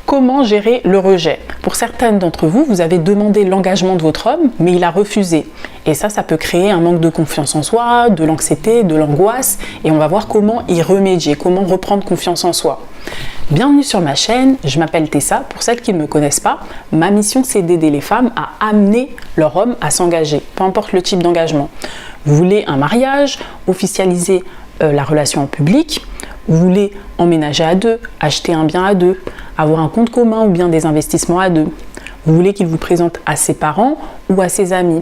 Comment gérer le rejet? Pour certaines d'entre vous, vous avez demandé l'engagement de votre homme, mais il a refusé. Et ça peut créer un manque de confiance en soi, de l'anxiété, de l'angoisse. Et on va voir comment y remédier, comment reprendre confiance en soi. Bienvenue sur ma chaîne, je m'appelle Tessa. Pour celles qui ne me connaissent pas, ma mission c'est d'aider les femmes à amener leur homme à s'engager, peu importe le type d'engagement. Vous voulez un mariage, officialiser la relation en public, vous voulez emménager à deux, acheter un bien à deux, avoir un compte commun ou bien des investissements à deux. Vous voulez qu'il vous présente à ses parents ou à ses amis.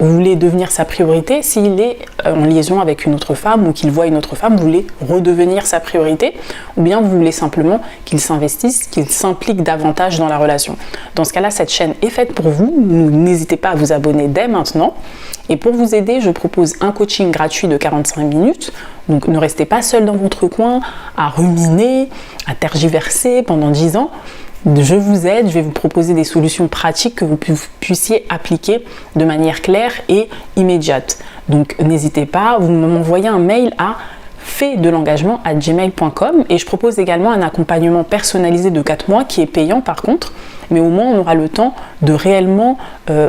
Vous voulez devenir sa priorité s'il est en liaison avec une autre femme ou qu'il voit une autre femme, vous voulez redevenir sa priorité, ou bien vous voulez simplement qu'il s'investisse, qu'il s'implique davantage dans la relation. Dans ce cas-là, cette chaîne est faite pour vous. N'hésitez pas à vous abonner dès maintenant. Et pour vous aider, je propose un coaching gratuit de 45 minutes. Donc ne restez pas seul dans votre coin à ruminer, à tergiverser pendant 10 ans. Je vous aide, je vais vous proposer des solutions pratiques que vous puissiez appliquer de manière claire et immédiate. Donc n'hésitez pas, vous m'envoyez un mail à faitdelengagement@gmail.com et je propose également un accompagnement personnalisé de 4 mois qui est payant par contre, mais au moins on aura le temps de réellement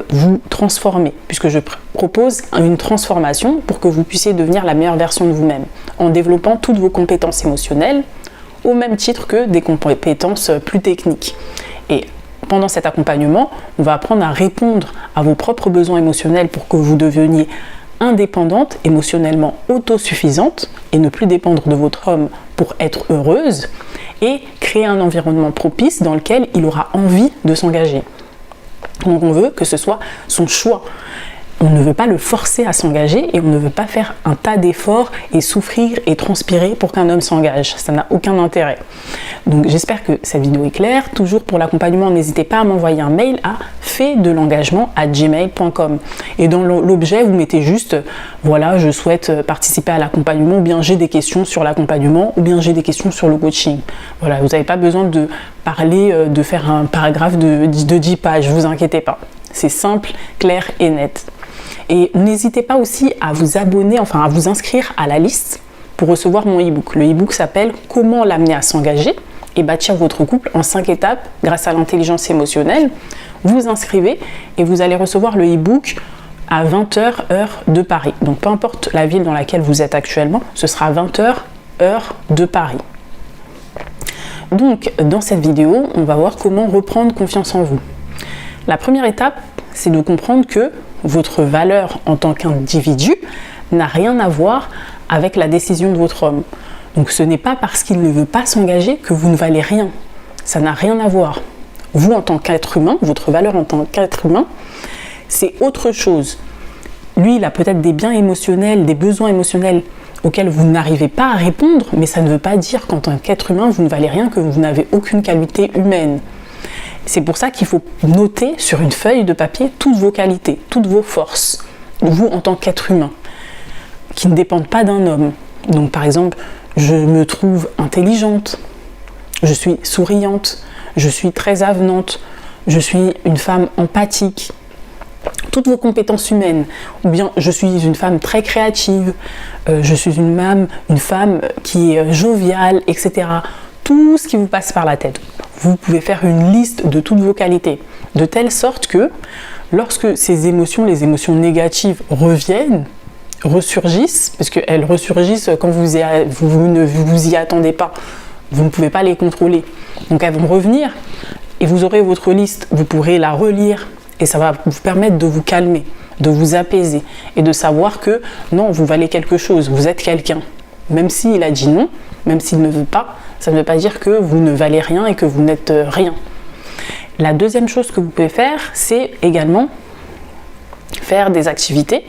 vous transformer puisque je propose une transformation pour que vous puissiez devenir la meilleure version de vous-même en développant toutes vos compétences émotionnelles au même titre que des compétences plus techniques. Et pendant cet accompagnement, on va apprendre à répondre à vos propres besoins émotionnels pour que vous deveniez indépendante, émotionnellement autosuffisante et ne plus dépendre de votre homme pour être heureuse et créer un environnement propice dans lequel il aura envie de s'engager. Donc on veut que ce soit son choix. On ne veut pas le forcer à s'engager et on ne veut pas faire un tas d'efforts et souffrir et transpirer pour qu'un homme s'engage. Ça n'a aucun intérêt. Donc j'espère que cette vidéo est claire. Toujours pour l'accompagnement, n'hésitez pas à m'envoyer un mail à faitdelengagement@gmail.com. Et dans l'objet, vous mettez juste, voilà, je souhaite participer à l'accompagnement, ou bien j'ai des questions sur l'accompagnement, ou bien j'ai des questions sur le coaching. Voilà, vous n'avez pas besoin de parler, de faire un paragraphe de 10 pages, ne vous inquiétez pas. C'est simple, clair et net. Et n'hésitez pas aussi à vous abonner, enfin à vous inscrire à la liste pour recevoir mon e-book. Le e-book s'appelle « Comment l'amener à s'engager et bâtir votre couple en 5 étapes grâce à l'intelligence émotionnelle ». Vous vous inscrivez et vous allez recevoir le e-book à 20h heure de Paris. Donc peu importe la ville dans laquelle vous êtes actuellement, ce sera 20h heure de Paris. Donc dans cette vidéo, on va voir comment reprendre confiance en vous. La première étape, c'est de comprendre que votre valeur en tant qu'individu n'a rien à voir avec la décision de votre homme. Donc ce n'est pas parce qu'il ne veut pas s'engager que vous ne valez rien. Ça n'a rien à voir. Vous en tant qu'être humain, votre valeur en tant qu'être humain, c'est autre chose. Lui, il a peut-être des biens émotionnels, des besoins émotionnels auxquels vous n'arrivez pas à répondre, mais ça ne veut pas dire qu'en tant qu'être humain, vous ne valez rien, que vous n'avez aucune qualité humaine. C'est pour ça qu'il faut noter sur une feuille de papier toutes vos qualités, toutes vos forces, vous en tant qu'être humain, qui ne dépendent pas d'un homme. Donc par exemple, je me trouve intelligente, je suis souriante, je suis très avenante, je suis une femme empathique. Toutes vos compétences humaines, ou bien je suis une femme très créative, je suis une femme qui est joviale, etc. Tout ce qui vous passe par la tête. Vous pouvez faire une liste de toutes vos qualités, de telle sorte que lorsque ces émotions, les émotions négatives reviennent, ressurgissent, parce qu'elles ressurgissent quand vous ne vous y attendez pas, vous ne pouvez pas les contrôler. Donc elles vont revenir et vous aurez votre liste, vous pourrez la relire et ça va vous permettre de vous calmer, de vous apaiser et de savoir que non, vous valez quelque chose, vous êtes quelqu'un. Même s'il a dit non, même s'il ne veut pas, ça ne veut pas dire que vous ne valez rien et que vous n'êtes rien. La deuxième chose que vous pouvez faire, c'est également faire des activités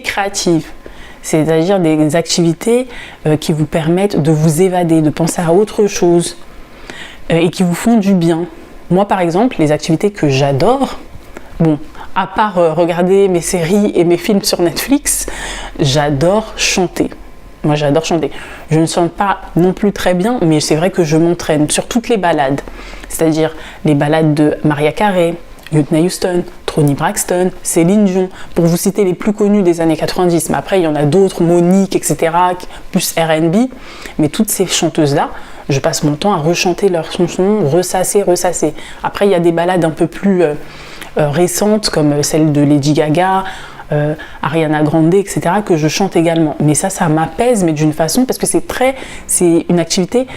créatives, c'est-à-dire des activités qui vous permettent de vous évader, de penser à autre chose et qui vous font du bien. Moi, par exemple, les activités que j'adore, à part regarder mes séries et mes films sur Netflix, j'adore chanter. Moi, j'adore chanter. Je ne chante pas non plus très bien, mais c'est vrai que je m'entraîne sur toutes les ballades. C'est-à-dire les ballades de Mariah Carey, Whitney Houston, Toni Braxton, Céline Dion, pour vous citer les plus connus des années 90. Mais après, il y en a d'autres, Monique, etc., plus R&B. Mais toutes ces chanteuses-là, je passe mon temps à rechanter leurs chansons, ressasser. Après, il y a des ballades un peu plus récentes, comme celle de Lady Gaga, Ariana Grande, etc., que je chante également. Mais ça m'apaise, mais d'une façon, parce que c'est une activité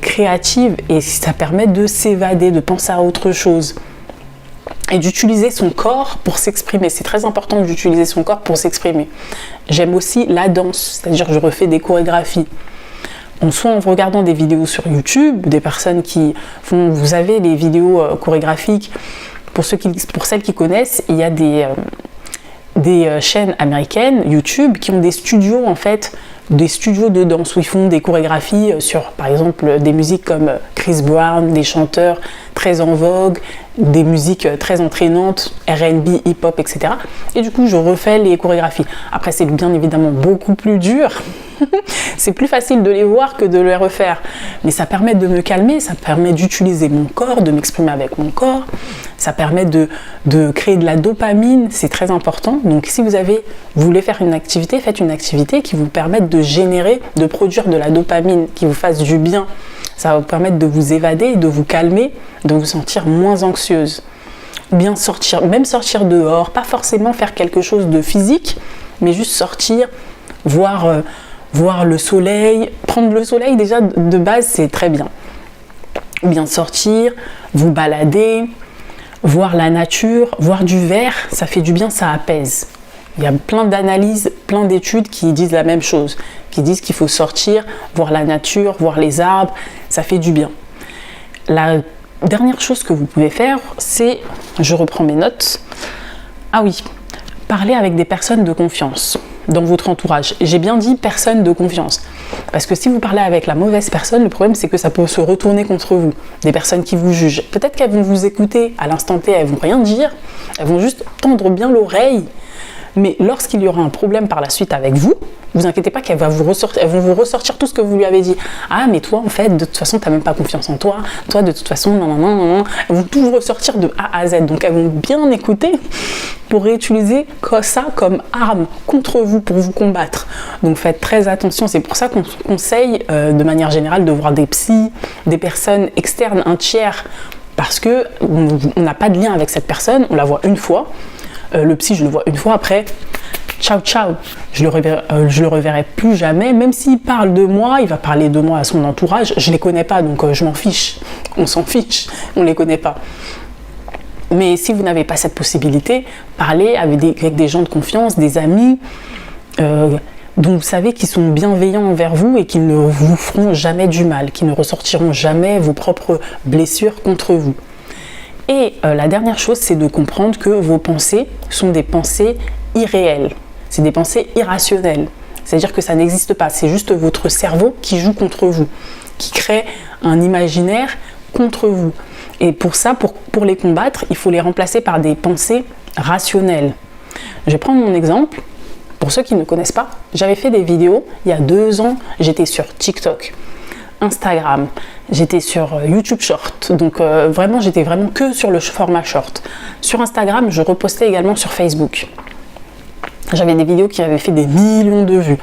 créative et ça permet de s'évader, de penser à autre chose. Et d'utiliser son corps pour s'exprimer. C'est très important d'utiliser son corps pour s'exprimer. J'aime aussi la danse, c'est-à-dire que je refais des chorégraphies. Soit en regardant des vidéos sur YouTube, des personnes qui font... Vous avez les vidéos chorégraphiques, pour celles qui connaissent, il y a des chaînes américaines, YouTube, qui ont des studios en fait, des studios de danse où ils font des chorégraphies sur par exemple des musiques comme Chris Brown, des chanteurs très en vogue, des musiques très entraînantes, R&B, hip-hop, etc. Et du coup je refais les chorégraphies. Après c'est bien évidemment beaucoup plus dur, c'est plus facile de les voir que de les refaire, mais ça permet de me calmer, ça permet d'utiliser mon corps, de m'exprimer avec mon corps, ça permet de créer de la dopamine, c'est très important. Donc si vous voulez faire une activité, faites une activité qui vous permette de générer, de produire de la dopamine, qui vous fasse du bien. Ça va vous permettre de vous évader, de vous calmer, de vous sentir moins anxieuse. Ou bien sortir dehors, pas forcément faire quelque chose de physique, mais juste sortir, voir le soleil. Prendre le soleil déjà de base, c'est très bien. Ou bien sortir, vous balader, voir la nature, voir du vert, ça fait du bien, ça apaise. Il y a plein d'analyses, plein d'études qui disent la même chose, qui disent qu'il faut sortir, voir la nature, voir les arbres, ça fait du bien. La dernière chose que vous pouvez faire, c'est, je reprends mes notes, parler avec des personnes de confiance dans votre entourage. J'ai bien dit personnes de confiance, parce que si vous parlez avec la mauvaise personne, le problème c'est que ça peut se retourner contre vous. Des personnes qui vous jugent. Peut-être qu'elles vont vous écouter à l'instant T, elles vont rien dire, elles vont juste tendre bien l'oreille. Mais lorsqu'il y aura un problème par la suite avec vous, vous inquiétez pas qu'elles vont vous ressortir tout ce que vous lui avez dit. Ah, mais toi, en fait, de toute façon, tu n'as même pas confiance en toi. Toi, de toute façon, non. Elles vont tout vous ressortir de A à Z. Donc, elles vont bien écouter pour réutiliser ça comme arme contre vous, pour vous combattre. Donc, faites très attention. C'est pour ça qu'on conseille, de manière générale, de voir des psys, des personnes externes, un tiers, parce qu'on n'a pas de lien avec cette personne. On la voit une fois. Le psy, je le vois une fois, après, ciao, je le reverrai plus jamais. Même s'il parle de moi, il va parler de moi à son entourage. Je les connais pas, donc je m'en fiche. On s'en fiche, on les connaît pas. Mais si vous n'avez pas cette possibilité, parlez avec des gens de confiance, des amis, dont vous savez qu'ils sont bienveillants envers vous et qu'ils ne vous feront jamais du mal, qu'ils ne ressortiront jamais vos propres blessures contre vous. Et la dernière chose, c'est de comprendre que vos pensées sont des pensées irréelles. C'est des pensées irrationnelles. C'est-à-dire que ça n'existe pas. C'est juste votre cerveau qui joue contre vous, qui crée un imaginaire contre vous. Et pour ça, pour les combattre, il faut les remplacer par des pensées rationnelles. Je vais prendre mon exemple. Pour ceux qui ne connaissent pas, j'avais fait des vidéos il y a 2 ans. J'étais sur TikTok, Instagram, j'étais sur YouTube Short, donc j'étais vraiment que sur le format short. Sur Instagram, je repostais également sur Facebook. J'avais des vidéos qui avaient fait des millions de vues.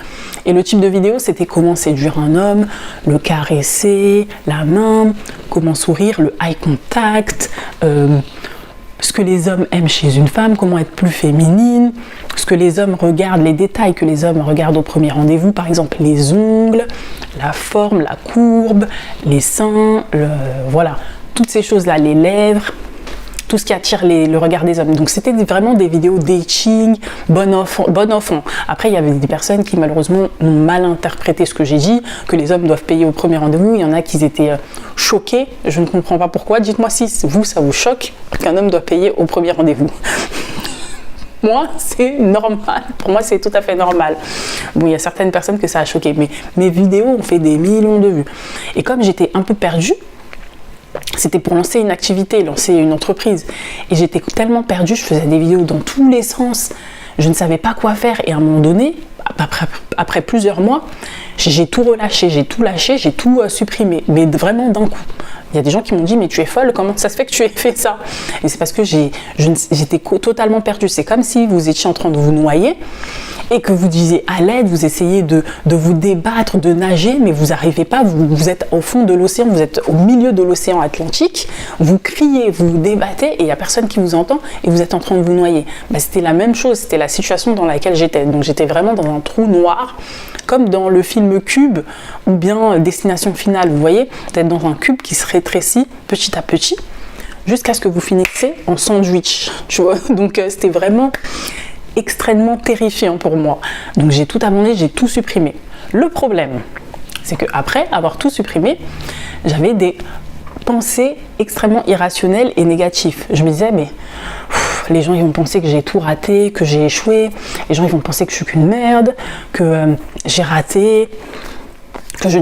Et le type de vidéo, c'était comment séduire un homme, le caresser, la main, comment sourire, le eye contact, ce que les hommes aiment chez une femme, comment être plus féminine, ce que les hommes regardent, les détails que les hommes regardent au premier rendez-vous, par exemple les ongles, la forme, la courbe, les seins, voilà, toutes ces choses-là, les lèvres, tout ce qui attire le regard des hommes. Donc c'était vraiment des vidéos dating, bon enfant. Après il y avait des personnes qui malheureusement ont mal interprété ce que j'ai dit, que les hommes doivent payer au premier rendez-vous. Il y en a qui étaient choqués, je ne comprends pas pourquoi. Dites-moi si vous, ça vous choque qu'un homme doit payer au premier rendez-vous. Moi, c'est normal. Pour moi, c'est tout à fait normal. Bon, il y a certaines personnes que ça a choqué, mais mes vidéos ont fait des millions de vues. Et comme j'étais un peu perdue, c'était pour lancer une activité, lancer une entreprise. Et j'étais tellement perdue, je faisais des vidéos dans tous les sens. Je ne savais pas quoi faire. Et à un moment donné, après plusieurs mois, j'ai tout relâché, j'ai tout lâché, j'ai tout supprimé. Mais vraiment d'un coup. Il y a des gens qui m'ont dit, mais tu es folle, comment ça se fait que tu aies fait ça? Et c'est parce que j'étais totalement perdue. C'est comme si vous étiez en train de vous noyer et que vous disiez à l'aide, vous essayez de vous débattre, de nager, mais vous n'arrivez pas, vous êtes au fond de l'océan, vous êtes au milieu de l'océan Atlantique, vous criez, vous débattez et il n'y a personne qui vous entend et vous êtes en train de vous noyer. C'était la même chose, c'était la situation dans laquelle j'étais. Donc j'étais vraiment dans un trou noir, comme dans le film Cube ou bien Destination Finale. Vous voyez, vous êtes dans un cube qui se rétrécit petit à petit jusqu'à ce que vous finissiez en sandwich, tu vois. Donc c'était vraiment extrêmement terrifiant pour moi. Donc j'ai tout abandonné, j'ai tout supprimé. Le problème, c'est qu'après avoir tout supprimé, j'avais des pensées extrêmement irrationnelles et négatives. Je me disais, mais les gens ils vont penser que j'ai tout raté, que j'ai échoué, les gens ils vont penser que je suis qu'une merde, que j'ai raté, que je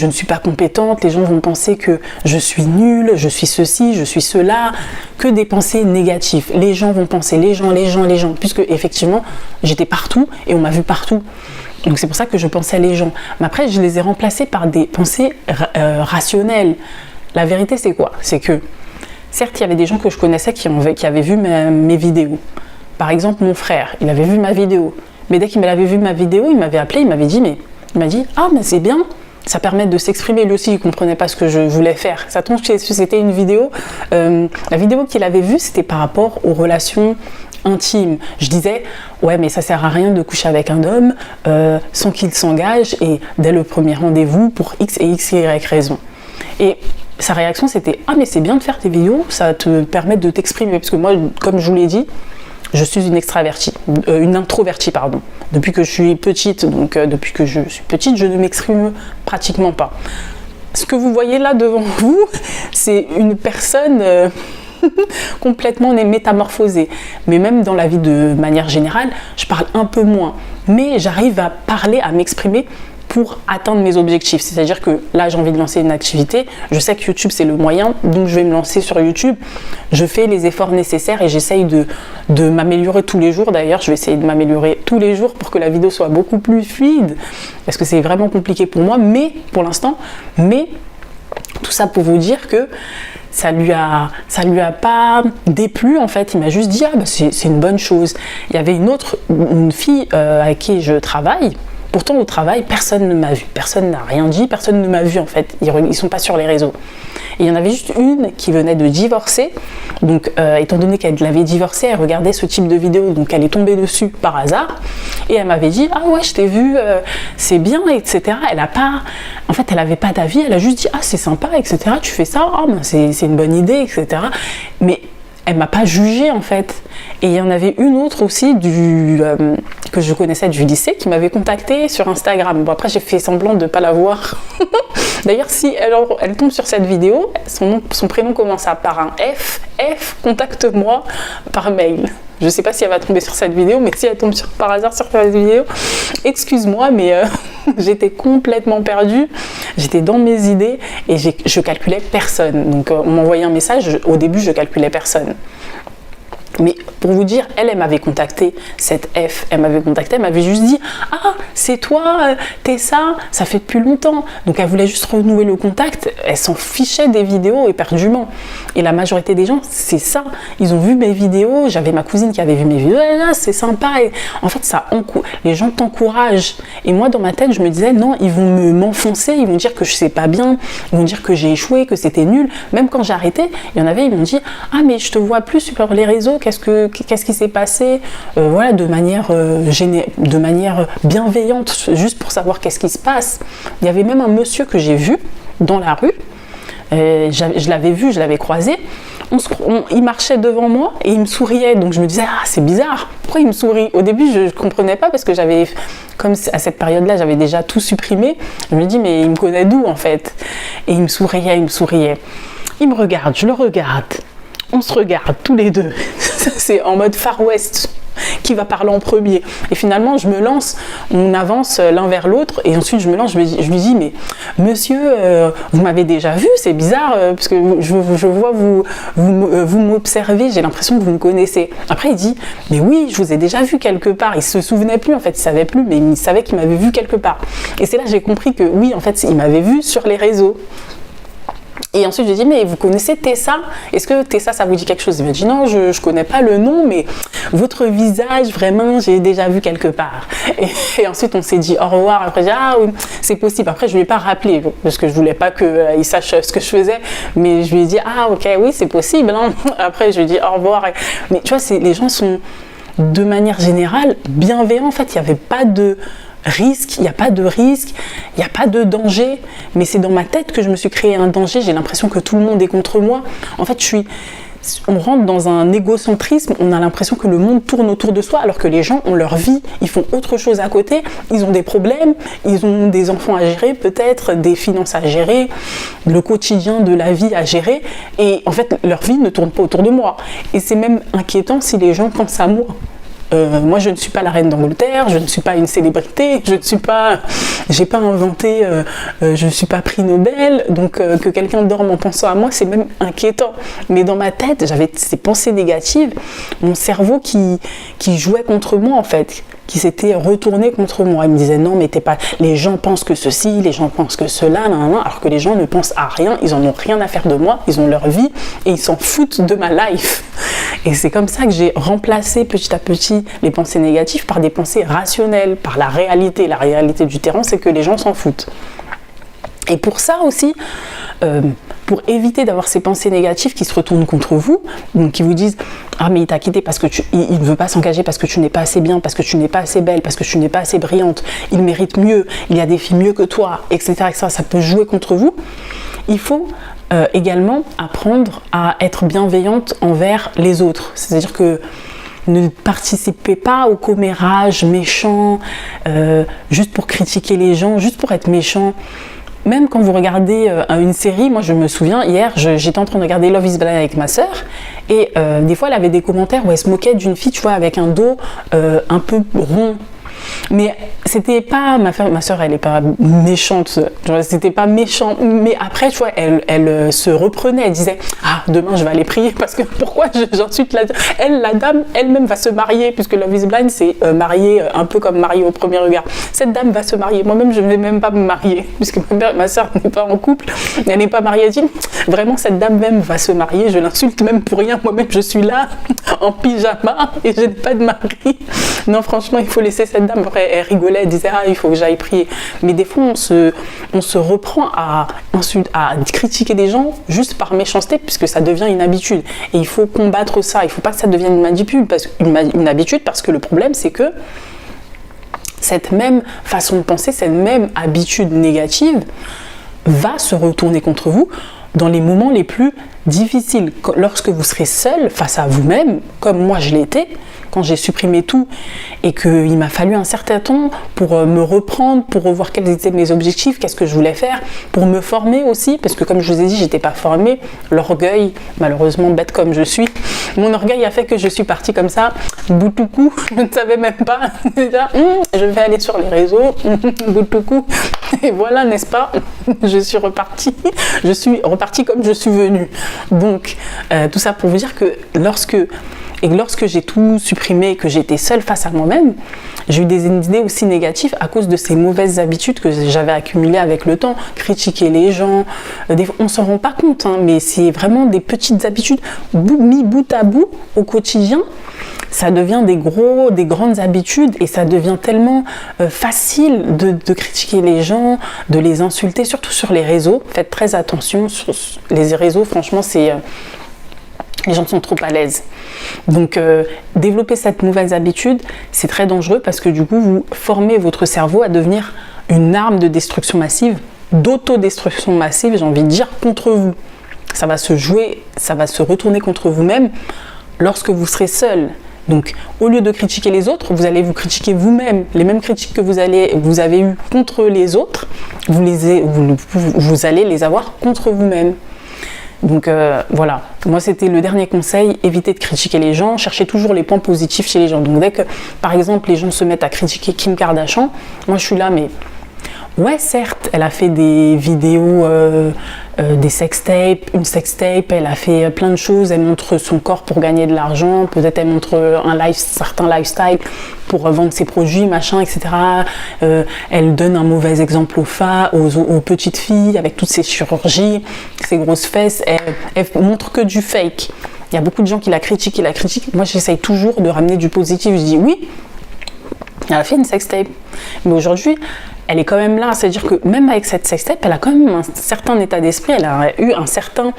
ne suis pas compétente, les gens vont penser que je suis nulle, je suis ceci, je suis cela, que des pensées négatives. Les gens vont penser, les gens, puisque effectivement, j'étais partout et on m'a vu partout. Donc c'est pour ça que je pensais les gens. Mais après, je les ai remplacés par des pensées rationnelles. La vérité, c'est quoi? C'est que, certes, il y avait des gens que je connaissais qui avaient vu mes vidéos. Par exemple, mon frère, il avait vu ma vidéo. Mais dès qu'il avait vu ma vidéo, il m'avait appelé, il m'avait dit, il m'a dit, ah, mais c'est bien, ça permet de s'exprimer. Lui aussi, il ne comprenait pas ce que je voulais faire. Ça tombe, c'était une vidéo. La vidéo qu'il avait vue, c'était par rapport aux relations intimes. Je disais, ouais, mais ça sert à rien de coucher avec un homme sans qu'il s'engage et dès le premier rendez-vous pour X et X, Y raison. Et sa réaction, c'était, ah, mais c'est bien de faire tes vidéos, ça te permet de t'exprimer. Parce que moi, comme je vous l'ai dit, je suis une introvertie, pardon. Depuis que je suis petite, je ne m'exprime pratiquement pas. Ce que vous voyez là devant vous, c'est une personne complètement métamorphosée. Mais même dans la vie de manière générale, je parle un peu moins. Mais j'arrive à parler, à m'exprimer pour atteindre mes objectifs. C'est-à-dire que là, j'ai envie de lancer une activité. Je sais que YouTube, c'est le moyen, donc je vais me lancer sur YouTube. Je fais les efforts nécessaires et j'essaye de m'améliorer tous les jours. D'ailleurs, je vais essayer de m'améliorer tous les jours pour que la vidéo soit beaucoup plus fluide, parce que c'est vraiment compliqué pour moi, pour l'instant. Mais tout ça pour vous dire que ça lui a pas déplu en fait. Il m'a juste dit, ah bah c'est une bonne chose. Il y avait une fille avec qui je travaille. Pourtant, au travail, personne ne m'a vu, personne n'a rien dit, personne ne m'a vu en fait. Ils ne sont pas sur les réseaux. Et il y en avait juste une qui venait de divorcer. Donc, étant donné qu'elle l'avait divorcé, elle regardait ce type de vidéo. Donc, elle est tombée dessus par hasard. Et elle m'avait dit, ah ouais, je t'ai vu, c'est bien, etc. Elle n'avait pas d'avis. Elle a juste dit, ah c'est sympa, etc. Tu fais ça, ah, ben, c'est une bonne idée, etc. Mais elle m'a pas jugée en fait. Et il y en avait une autre aussi que je connaissais du lycée qui m'avait contactée sur Instagram. Bon, après j'ai fait semblant de ne pas la voir. D'ailleurs, si elle tombe sur cette vidéo, son prénom commence par un F. F, contacte-moi par mail. Je ne sais pas si elle va tomber sur cette vidéo, mais si elle tombe par hasard sur cette vidéo, excuse-moi, mais j'étais complètement perdue. J'étais dans mes idées et je calculais personne. Donc on m'envoyait un message, au début je calculais personne. Mais pour vous dire, elle m'avait contacté, cette F, elle m'avait juste dit « Ah, c'est toi, t'es ça fait depuis longtemps ». Donc elle voulait juste renouer le contact, elle s'en fichait des vidéos éperdument. Et la majorité des gens, c'est ça. Ils ont vu mes vidéos, j'avais ma cousine qui avait vu mes vidéos, ah, c'est sympa. Et en fait, les gens t'encouragent. Et moi, dans ma tête, je me disais « Non, ils vont m'enfoncer, ils vont dire que je sais pas bien, ils vont dire que j'ai échoué, que c'était nul ». Même quand j'ai arrêté, il y en avait, ils m'ont dit « Ah, mais je te vois plus sur les réseaux, qu'est-ce qui s'est passé ?» Voilà, de manière bienveillante, juste pour savoir qu'est-ce qui se passe. Il y avait même un monsieur que j'ai vu dans la rue, je l'avais vu, je l'avais croisé, il marchait devant moi et il me souriait, donc je me disais, ah c'est bizarre, pourquoi il me sourit? Au début je ne comprenais pas parce que comme à cette période-là, j'avais déjà tout supprimé, je me dis, mais il me connaît d'où en fait? Et il me souriait, il me regarde, je le regarde, on se regarde tous les deux, c'est en mode Far West, qui va parler en premier. Et finalement, je me lance, on avance l'un vers l'autre, et ensuite je me lance, je lui dis, mais monsieur, vous m'avez déjà vu, c'est bizarre, parce que je vois vous m'observez, j'ai l'impression que vous me connaissez. Après, il dit, mais oui, je vous ai déjà vu quelque part. Il se souvenait plus, en fait, il savait plus, mais il savait qu'il m'avait vu quelque part. Et c'est là que j'ai compris que oui, en fait, il m'avait vu sur les réseaux. Et ensuite, je lui ai dit, mais vous connaissez Tessa? Est-ce que Tessa, ça vous dit quelque chose? Il m'a dit, non, je ne connais pas le nom, mais votre visage, vraiment, j'ai déjà vu quelque part. Et ensuite, on s'est dit au revoir. Après, j'ai dit, ah oui, c'est possible. Après, je ne lui ai pas rappelé, parce que je ne voulais pas qu'il sache ce que je faisais. Mais je lui ai dit, ah ok, oui, c'est possible. Hein. Après, je lui ai dit au revoir. Mais tu vois, les gens sont, de manière générale, bienveillants. En fait, il n'y avait pas de risque, il n'y a pas de risque, il n'y a pas de danger, mais c'est dans ma tête que je me suis créé un danger. J'ai l'impression que tout le monde est contre moi. En fait, on rentre dans un égocentrisme, on a l'impression que le monde tourne autour de soi, alors que les gens ont leur vie, ils font autre chose à côté, ils ont des problèmes, ils ont des enfants à gérer, peut-être des finances à gérer, le quotidien de la vie à gérer, et en fait, leur vie ne tourne pas autour de moi. Et c'est même inquiétant si les gens pensent à moi. Moi, je ne suis pas la reine d'Angleterre, je ne suis pas une célébrité, j'ai pas inventé, je ne suis pas prix Nobel, donc que quelqu'un dorme en pensant à moi, c'est même inquiétant. Mais dans ma tête, j'avais ces pensées négatives, mon cerveau qui jouait contre moi en fait, qui s'était retourné contre moi. Il me disait non, mais les gens pensent que ceci, les gens pensent que cela, alors que les gens ne pensent à rien, ils en ont rien à faire de moi, ils ont leur vie et ils s'en foutent de ma life. Et c'est comme ça que j'ai remplacé petit à petit les pensées négatives par des pensées rationnelles, par la réalité. La réalité du terrain, c'est que les gens s'en foutent. Et pour ça aussi, pour éviter d'avoir ces pensées négatives qui se retournent contre vous, donc qui vous disent « Ah mais il t'a quitté parce que il ne veut pas s'engager parce que tu n'es pas assez bien, parce que tu n'es pas assez belle, parce que tu n'es pas assez brillante, il mérite mieux, il y a des filles mieux que toi, etc. etc. » Ça peut jouer contre vous. Il faut également apprendre à être bienveillante envers les autres. C'est-à-dire que ne participez pas au commérage méchant, juste pour critiquer les gens, juste pour être méchant. Même quand vous regardez une série, moi je me souviens, hier j'étais en train de regarder Love is Blind avec ma sœur et des fois elle avait des commentaires où elle se moquait d'une fille, tu vois, avec un dos un peu rond. Mais c'était pas, ma soeur elle est pas méchante, c'était pas méchant, mais après tu vois elle se reprenait, elle disait ah demain je vais aller prier parce que pourquoi j'insulte la dame elle-même va se marier puisque Love is Blind c'est marier un peu comme marier au premier regard. Cette dame va se marier, moi-même je ne vais même pas me marier puisque ma soeur n'est pas en couple, elle n'est pas mariée, elle dit vraiment cette dame même va se marier, je l'insulte même pour rien, moi-même je suis là en pyjama et je n'ai pas de mari. Non franchement il faut laisser cette dame. Après, elle rigolait, elle disait ah il faut que j'aille prier. Mais des fois on se reprend à critiquer des gens juste par méchanceté puisque ça devient une habitude. Et il faut combattre ça. Il ne faut pas que ça devienne une habitude parce que le problème c'est que cette même façon de penser, cette même habitude négative va se retourner contre vous dans les moments les plus difficiles. Lorsque vous serez seul face à vous-même, comme moi je l'étais, quand j'ai supprimé tout et qu'il m'a fallu un certain temps pour me reprendre, pour revoir quels étaient mes objectifs, qu'est-ce que je voulais faire, pour me former aussi, parce que comme je vous ai dit, j'étais pas formée. L'orgueil, malheureusement bête comme je suis, mon orgueil a fait que je suis partie comme ça, bout tout coup, je ne savais même pas, je vais aller sur les réseaux, bout tout coup, et voilà, n'est-ce pas, je suis repartie comme je suis venue. Donc, tout ça pour vous dire que lorsque j'ai tout supprimé, que j'étais seule face à moi-même, j'ai eu des idées aussi négatives à cause de ces mauvaises habitudes que j'avais accumulées avec le temps. Critiquer les gens, on ne s'en rend pas compte, hein, mais c'est vraiment des petites habitudes mis bout à bout au quotidien. Ça devient des grandes habitudes et ça devient tellement facile de critiquer les gens, de les insulter, surtout sur les réseaux. Faites très attention sur les réseaux, franchement, les gens sont trop à l'aise. Donc, développer cette mauvaise habitude, c'est très dangereux parce que du coup, vous formez votre cerveau à devenir une arme de destruction massive, d'autodestruction massive, j'ai envie de dire, contre vous. Ça va se jouer, ça va se retourner contre vous-même lorsque vous serez seul. Donc, au lieu de critiquer les autres, vous allez vous critiquer vous-même. Les mêmes critiques que vous avez eues contre les autres, vous allez les avoir contre vous-même. Donc voilà, moi c'était le dernier conseil, évitez de critiquer les gens, cherchez toujours les points positifs chez les gens. Donc dès que, par exemple, les gens se mettent à critiquer Kim Kardashian, moi je suis là, mais Ouais, certes, elle a fait des vidéos, des sextapes, une sextape, elle a fait plein de choses, elle montre son corps pour gagner de l'argent, peut-être elle montre certains lifestyle pour vendre ses produits, machin, etc. Elle donne un mauvais exemple aux petites filles avec toutes ces chirurgies, ces grosses fesses, elle montre que du fake. Il y a beaucoup de gens qui la critiquent. Moi, j'essaye toujours de ramener du positif. Je dis oui, elle a fait une sextape, mais aujourd'hui, elle est quand même là. C'est-à-dire que même avec cette sextape, elle a quand même un certain état d'esprit, elle a eu un certain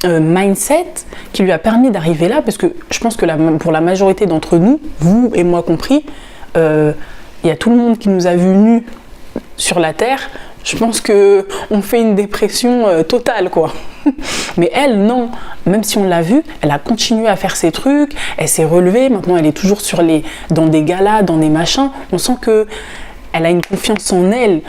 mindset qui lui a permis d'arriver là, parce que je pense que pour la majorité d'entre nous, vous et moi compris, il y a tout le monde qui nous a vus nus sur la terre. Je pense qu'on fait une dépression totale, quoi. Mais elle, non. Même si on l'a vue, elle a continué à faire ses trucs, elle s'est relevée, maintenant elle est toujours dans des galas, dans des machins. On sent que elle a une confiance en elle.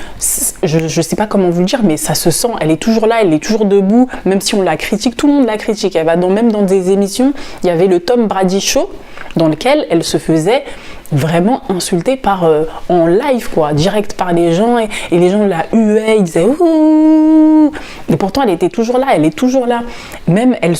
Je ne sais pas comment vous le dire, mais ça se sent. Elle est toujours là, elle est toujours debout, même si on la critique. Tout le monde la critique. Elle va même dans des émissions. Il y avait le Tom Brady Show, dans lequel elle se faisait vraiment insulter en live, quoi, direct par les gens. Et les gens la huaient, ils disaient « Ouh !» Et pourtant, elle était toujours là, elle est toujours là. Même, elle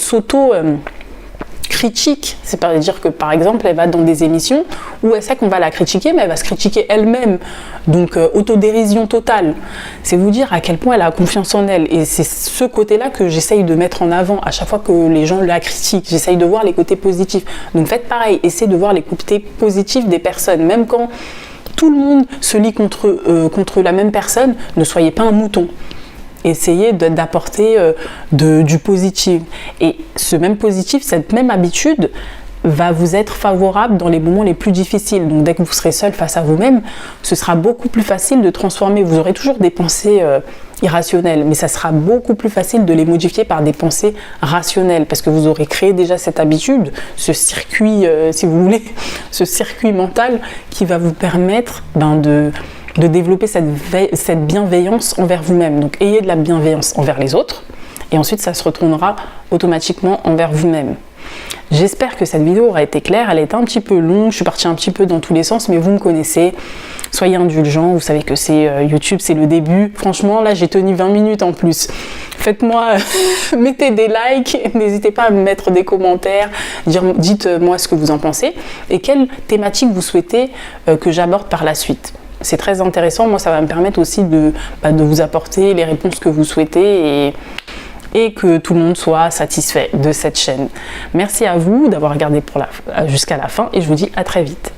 critique, c'est pas dire que par exemple elle va dans des émissions où elle sait qu'on va la critiquer, mais elle va se critiquer elle-même, donc autodérision totale. C'est vous dire à quel point elle a confiance en elle, et c'est ce côté-là que j'essaye de mettre en avant à chaque fois que les gens la critiquent. J'essaye de voir les côtés positifs, donc faites pareil, essayez de voir les côtés positifs des personnes, même quand tout le monde se lie contre la même personne. Ne soyez pas un mouton. Essayez d'apporter du positif. Et ce même positif, cette même habitude va vous être favorable dans les moments les plus difficiles. Donc dès que vous serez seul face à vous-même, ce sera beaucoup plus facile de transformer. Vous aurez toujours des pensées irrationnelles, mais ça sera beaucoup plus facile de les modifier par des pensées rationnelles, parce que vous aurez créé déjà cette habitude, ce circuit, si vous voulez, ce circuit mental qui va vous permettre de développer cette bienveillance envers vous-même. Donc ayez de la bienveillance envers les autres, et ensuite ça se retournera automatiquement envers vous-même. J'espère que cette vidéo aura été claire. Elle est un petit peu longue, je suis partie un petit peu dans tous les sens, mais vous me connaissez, soyez indulgents, vous savez que c'est YouTube, c'est le début. Franchement, là j'ai tenu 20 minutes en plus. Faites-moi, mettez des likes, n'hésitez pas à me mettre des commentaires, dites-moi ce que vous en pensez, et quelle thématique vous souhaitez que j'aborde par la suite. C'est très intéressant, moi ça va me permettre aussi de vous apporter les réponses que vous souhaitez et que tout le monde soit satisfait de cette chaîne. Merci à vous d'avoir regardé jusqu'à la fin, et je vous dis à très vite.